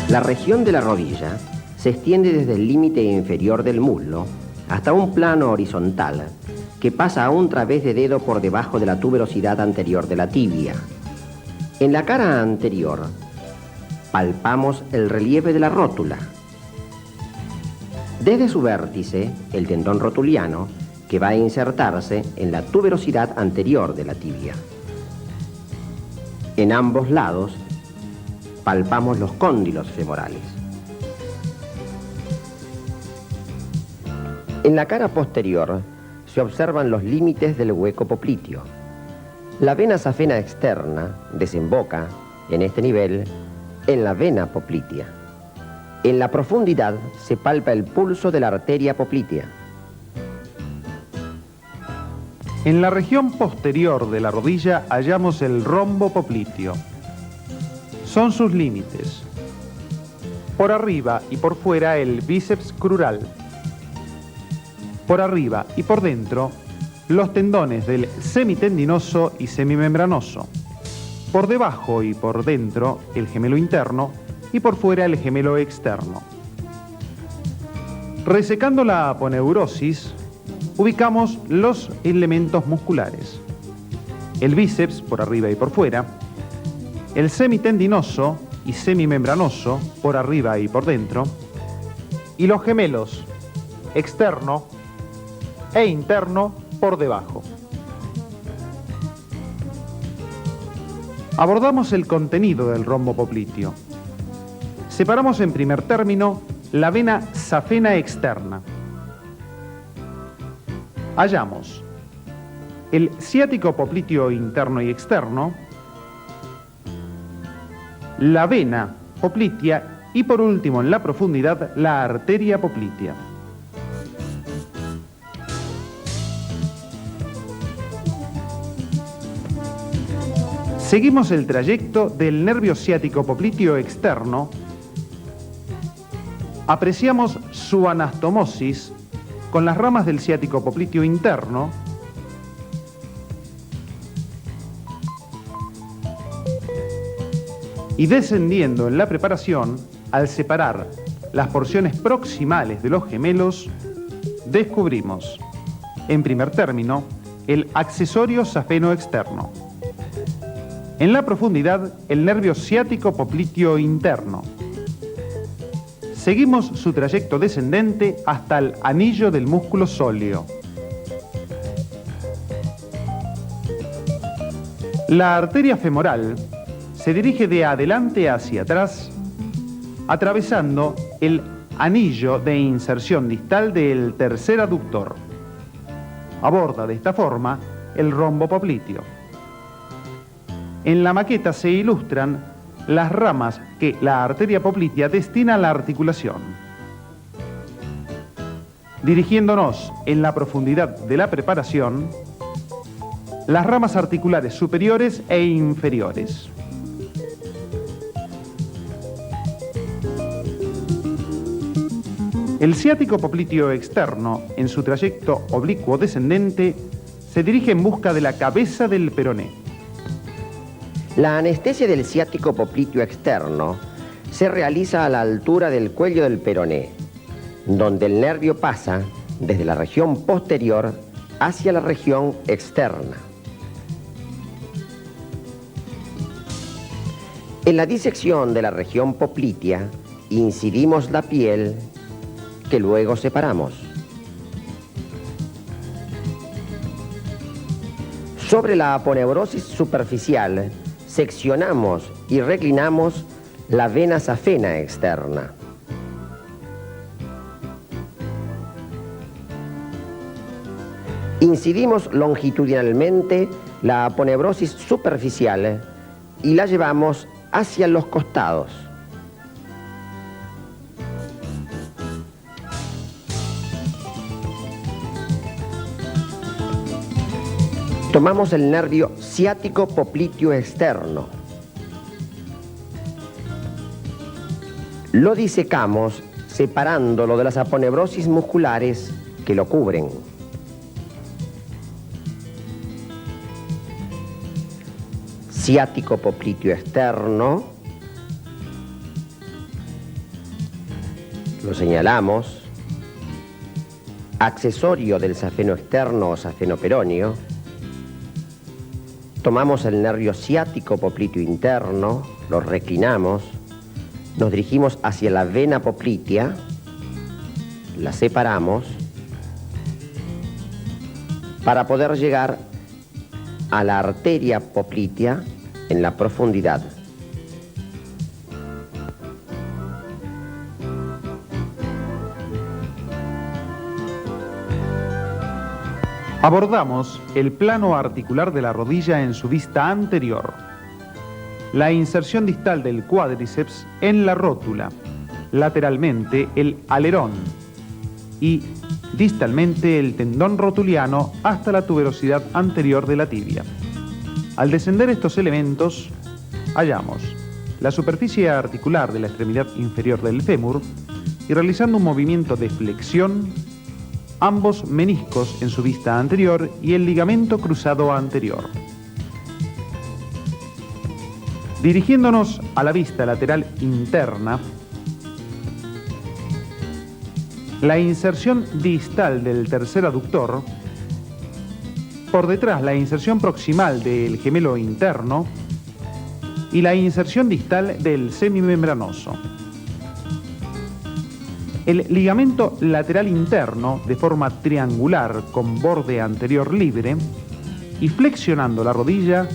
La región de la rodilla se extiende desde el límite inferior del muslo hasta un plano horizontal que pasa a un través de dedo por debajo de la tuberosidad anterior de la tibia. En la cara anterior palpamos el relieve de la rótula. Desde su vértice, el tendón rotuliano, que va a insertarse en la tuberosidad anterior de la tibia. En ambos lados palpamos los cóndilos femorales. En la cara posterior se observan los límites del hueco popliteo. La vena safena externa desemboca, en este nivel, en la vena poplitea. En la profundidad se palpa el pulso de la arteria poplitea. En la región posterior de la rodilla hallamos el rombo popliteo. Son sus límites. Por arriba y por fuera el bíceps crural. Por arriba y por dentro los tendones del semitendinoso y semimembranoso. Por debajo y por dentro el gemelo interno y por fuera el gemelo externo. Resecando la aponeurosis, ubicamos los elementos musculares. El bíceps por arriba y por fuera, el semitendinoso y semimembranoso por arriba y por dentro, y los gemelos externo e interno por debajo. Abordamos el contenido del rombo popliteo. Separamos en primer término la vena safena externa. Hallamos el ciático popliteo interno y externo, la vena poplitea y por último en la profundidad la arteria poplitea. Seguimos el trayecto del nervio ciático popliteo externo, apreciamos su anastomosis con las ramas del ciático popliteo interno y descendiendo en la preparación, al separar las porciones proximales de los gemelos, descubrimos, en primer término, el accesorio safeno externo. En la profundidad, el nervio ciático popliteo interno. Seguimos su trayecto descendente hasta el anillo del músculo sóleo. La arteria femoral se dirige de adelante hacia atrás, atravesando el anillo de inserción distal del tercer aductor. Aborda de esta forma el rombo popliteo. En la maqueta se ilustran las ramas que la arteria poplitea destina a la articulación. Dirigiéndonos en la profundidad de la preparación, las ramas articulares superiores e inferiores. El ciático popliteo externo, en su trayecto oblicuo descendente, se dirige en busca de la cabeza del peroné. La anestesia del ciático popliteo externo se realiza a la altura del cuello del peroné, donde el nervio pasa desde la región posterior hacia la región externa. En la disección de la región poplitea incidimos la piel que luego separamos. Sobre la aponeurosis superficial seccionamos y reclinamos la vena safena externa. Incidimos longitudinalmente la aponeurosis superficial y la llevamos hacia los costados. Tomamos el nervio ciático popliteo externo. Lo disecamos separándolo de las aponeurosis musculares que lo cubren. Ciático popliteo externo, lo señalamos. Accesorio del safeno externo o safeno peroneo. Tomamos el nervio ciático popliteo interno, lo reclinamos, nos dirigimos hacia la vena poplitea, la separamos para poder llegar a la arteria poplitea en la profundidad. Abordamos el plano articular de la rodilla en su vista anterior, la inserción distal del cuádriceps en la rótula, lateralmente el alerón y distalmente el tendón rotuliano hasta la tuberosidad anterior de la tibia. Al descender estos elementos, hallamos la superficie articular de la extremidad inferior del fémur y realizando un movimiento de flexión, ambos meniscos en su vista anterior y el ligamento cruzado anterior. Dirigiéndonos a la vista lateral interna, la inserción distal del tercer aductor, por detrás la inserción proximal del gemelo interno y la inserción distal del semimembranoso. El ligamento lateral interno de forma triangular con borde anterior libre y flexionando la rodilla,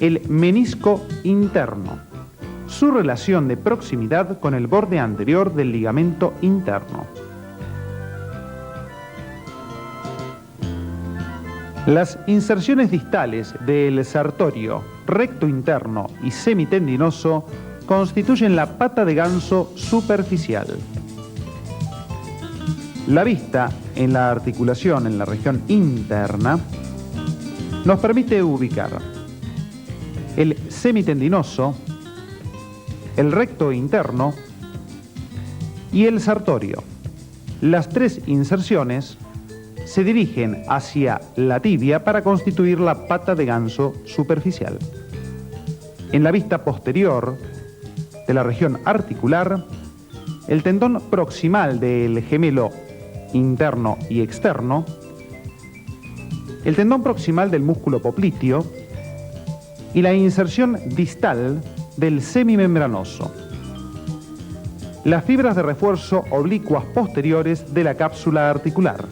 el menisco interno, su relación de proximidad con el borde anterior del ligamento interno. Las inserciones distales del sartorio, recto interno y semitendinoso constituyen la pata de ganso superficial. La vista en la articulación en la región interna nos permite ubicar el semitendinoso, el recto interno y el sartorio. Las tres inserciones se dirigen hacia la tibia para constituir la pata de ganso superficial. En la vista posterior de la región articular, el tendón proximal del gemelo interno y externo, el tendón proximal del músculo popliteo y la inserción distal del semimembranoso. Las fibras de refuerzo oblicuas posteriores de la cápsula articular.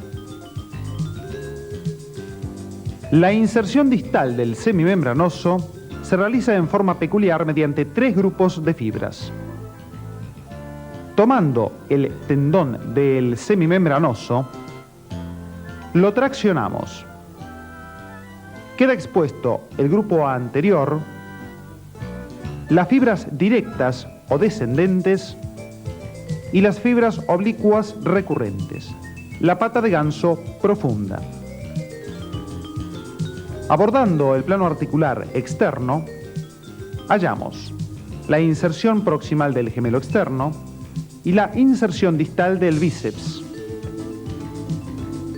La inserción distal del semimembranoso se realiza en forma peculiar mediante tres grupos de fibras. Tomando el tendón del semimembranoso, lo traccionamos. Queda expuesto el grupo anterior, las fibras directas o descendentes y las fibras oblicuas recurrentes, la pata de ganso profunda. Abordando el plano articular externo, hallamos la inserción proximal del gemelo externo y la inserción distal del bíceps.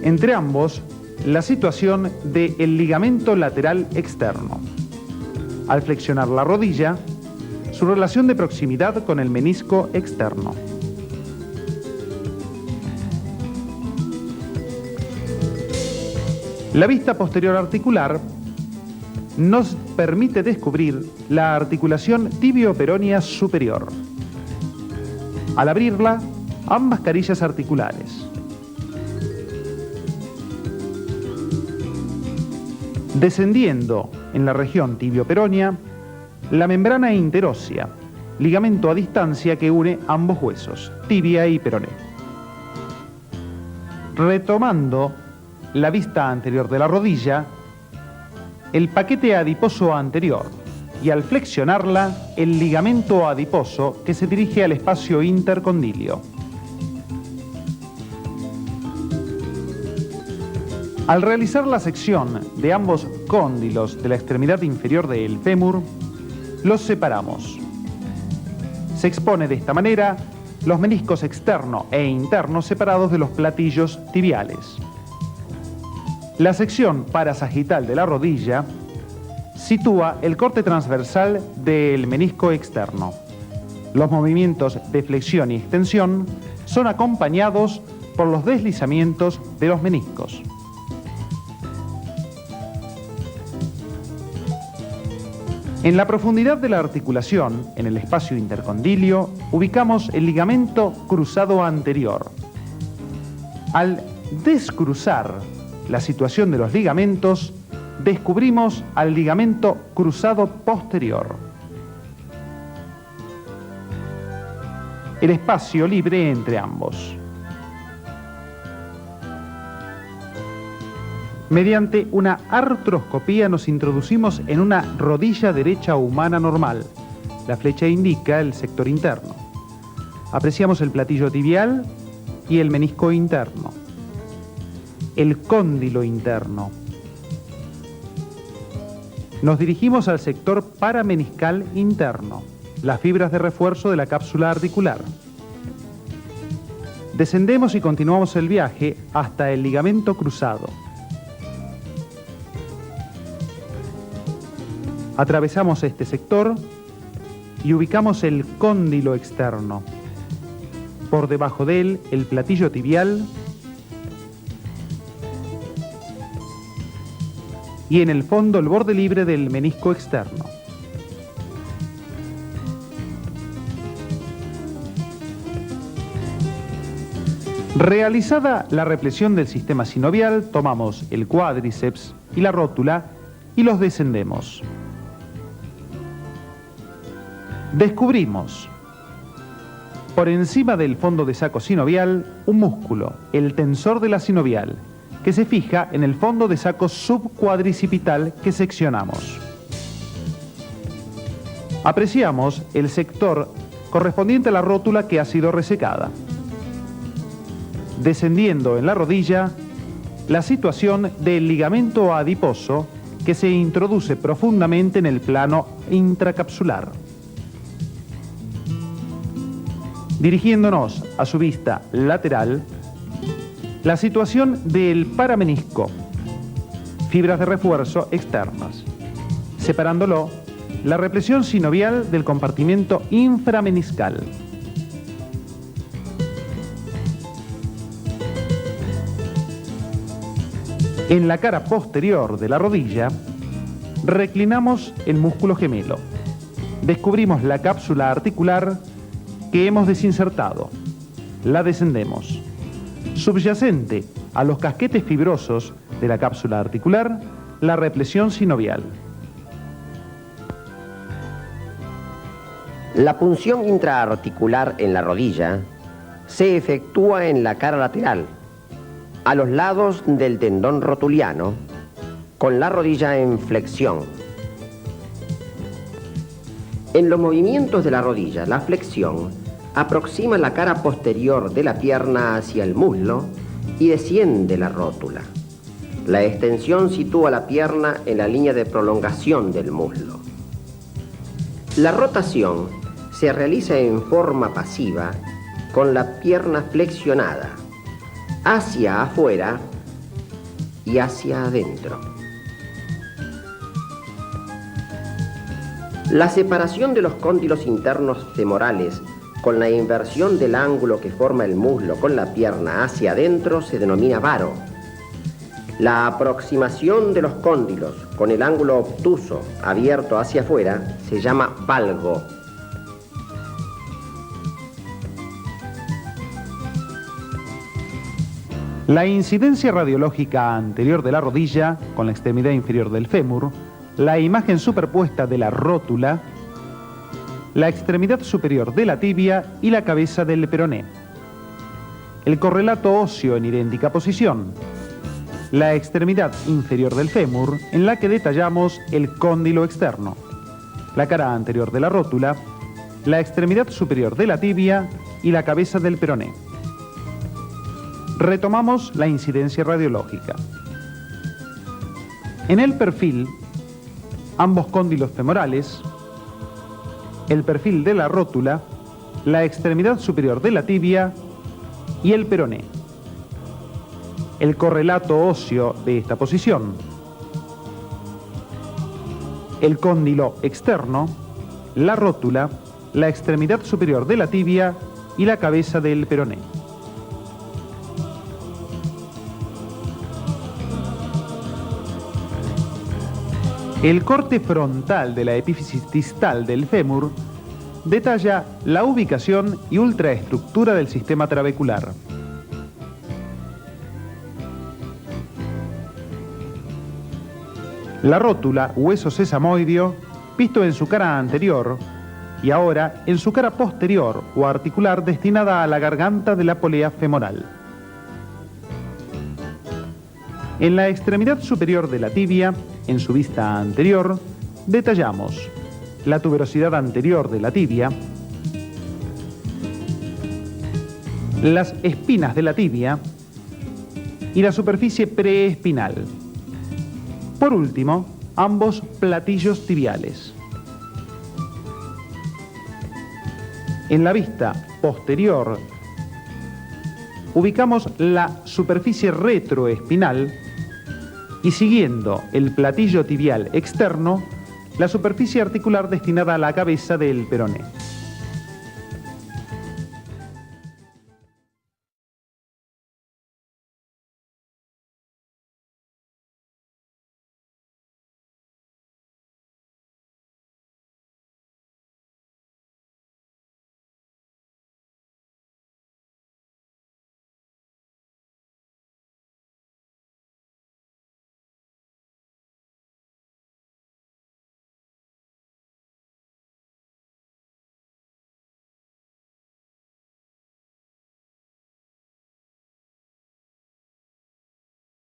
Entre ambos, la situación del ligamento lateral externo. Al flexionar la rodilla, su relación de proximidad con el menisco externo. La vista posterior articular nos permite descubrir la articulación tibio-peronea superior. Al abrirla, ambas carillas articulares. Descendiendo en la región tibio-peronea, la membrana interósea, ligamento a distancia que une ambos huesos, tibia y peroné. Retomando la vista anterior de la rodilla, el paquete adiposo anterior y al flexionarla, el ligamento adiposo que se dirige al espacio intercondilio. Al realizar la sección de ambos cóndilos de la extremidad inferior del fémur, los separamos. Se expone de esta manera los meniscos externo e interno separados de los platillos tibiales. La sección parasagital de la rodilla sitúa el corte transversal del menisco externo. Los movimientos de flexión y extensión son acompañados por los deslizamientos de los meniscos. En la profundidad de la articulación, en el espacio intercondilio, ubicamos el ligamento cruzado anterior. Al descruzar la situación de los ligamentos, descubrimos al ligamento cruzado posterior. El espacio libre entre ambos. Mediante una artroscopía nos introducimos en una rodilla derecha humana normal. La flecha indica el sector interno. Apreciamos el platillo tibial y el menisco interno. El cóndilo interno. Nos dirigimos al sector parameniscal interno, las fibras de refuerzo de la cápsula articular. Descendemos y continuamos el viaje hasta el ligamento cruzado. Atravesamos este sector y ubicamos el cóndilo externo. Por debajo de él, el platillo tibial y en el fondo el borde libre del menisco externo. Realizada la represión del sistema sinovial, tomamos el cuádriceps y la rótula y los descendemos. Descubrimos, por encima del fondo de saco sinovial, un músculo, el tensor de la sinovial, que se fija en el fondo de saco subcuadricipital que seccionamos. Apreciamos el sector correspondiente a la rótula que ha sido resecada. Descendiendo en la rodilla, la situación del ligamento adiposo que se introduce profundamente en el plano intracapsular. Dirigiéndonos a su vista lateral, la situación del paramenisco, fibras de refuerzo externas. Separándolo, la represión sinovial del compartimento inframeniscal. En la cara posterior de la rodilla, reclinamos el músculo gemelo. Descubrimos la cápsula articular que hemos desinsertado. La descendemos. Subyacente a los casquetes fibrosos de la cápsula articular, la represión sinovial. La punción intraarticular en la rodilla se efectúa en la cara lateral, a los lados del tendón rotuliano, con la rodilla en flexión. En los movimientos de la rodilla, la flexión aproxima la cara posterior de la pierna hacia el muslo y desciende la rótula. La extensión sitúa la pierna en la línea de prolongación del muslo. La rotación se realiza en forma pasiva con la pierna flexionada hacia afuera y hacia adentro. La separación de los cóndilos internos femorales con la inversión del ángulo que forma el muslo con la pierna hacia adentro se denomina varo. La aproximación de los cóndilos con el ángulo obtuso abierto hacia afuera se llama valgo. La incidencia radiológica anterior de la rodilla con la extremidad inferior del fémur, la imagen superpuesta de la rótula, la extremidad superior de la tibia y la cabeza del peroné. El correlato óseo en idéntica posición, la extremidad inferior del fémur en la que detallamos el cóndilo externo, la cara anterior de la rótula, la extremidad superior de la tibia y la cabeza del peroné. Retomamos la incidencia radiológica. En el perfil, ambos cóndilos femorales, el perfil de la rótula, la extremidad superior de la tibia y el peroné. El correlato óseo de esta posición: el cóndilo externo, la rótula, la extremidad superior de la tibia y la cabeza del peroné. El corte frontal de la epífisis distal del fémur detalla la ubicación y ultraestructura del sistema trabecular. La rótula, hueso sesamoideo, visto en su cara anterior y ahora en su cara posterior o articular destinada a la garganta de la polea femoral. En la extremidad superior de la tibia, en su vista anterior, detallamos la tuberosidad anterior de la tibia, las espinas de la tibia y la superficie preespinal. Por último, ambos platillos tibiales. En la vista posterior ubicamos la superficie retroespinal y, siguiendo el platillo tibial externo, la superficie articular destinada a la cabeza del peroné.